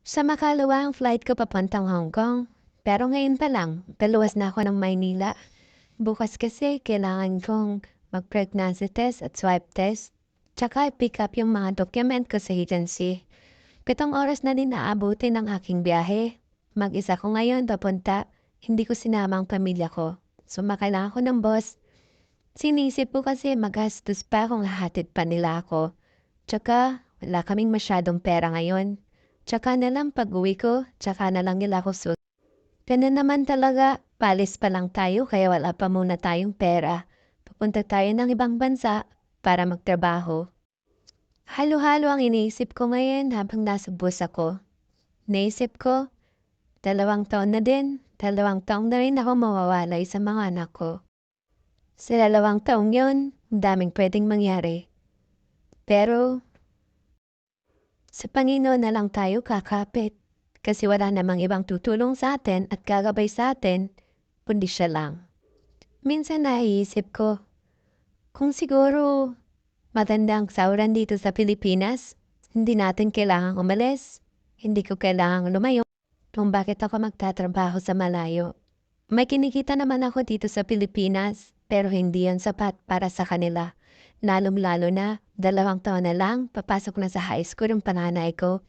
Sa makalawang flight ko papuntang Hong Kong. Pero ngayon pa lang, paluwas na ako ng Maynila. Bukas kasi kailangan kong mag-pregnancy test at swipe test. Tsaka i-pick up yung mga document ko sa agency. 7 oras na din aabutin ng aking biyahe. Mag-isa ko ngayon papunta. Hindi ko sinama ang pamilya ko. Sumakay lang ako ng bus. Sinisip ko kasi magastos pa kung hahatid pa nila ako. Tsaka wala kaming masyadong pera ngayon. Tsaka na lang pag-uwi ko, tsaka na lang nila ako Ganun naman talaga, palis pa lang tayo kaya wala pa muna tayong pera. Papunta tayo ng ibang bansa para magtrabaho. Halo-halo ang iniisip ko ngayon habang nasa bus ako. Naisip ko, 2 taon na din, 2 taon na rin ako mawawalay sa mga anak ko. Sa 2 taong yun, daming pwedeng mangyari. Pero sa Panginoon na lang tayo kakapit. Kasi wala namang ibang tutulong sa atin at gagabay sa atin, kundi siya lang. Minsan naiisip ko, kung siguro matandang sahuran dito sa Pilipinas, hindi natin kailangang umalis, hindi ko kailangang lumayo, kung bakit ako magtatrabaho sa malayo. May kinikita naman ako dito sa Pilipinas, pero hindi yan sapat para sa kanila. Lalong-lalo na, 2 taon na lang, papasok na sa high school yung panganay ko.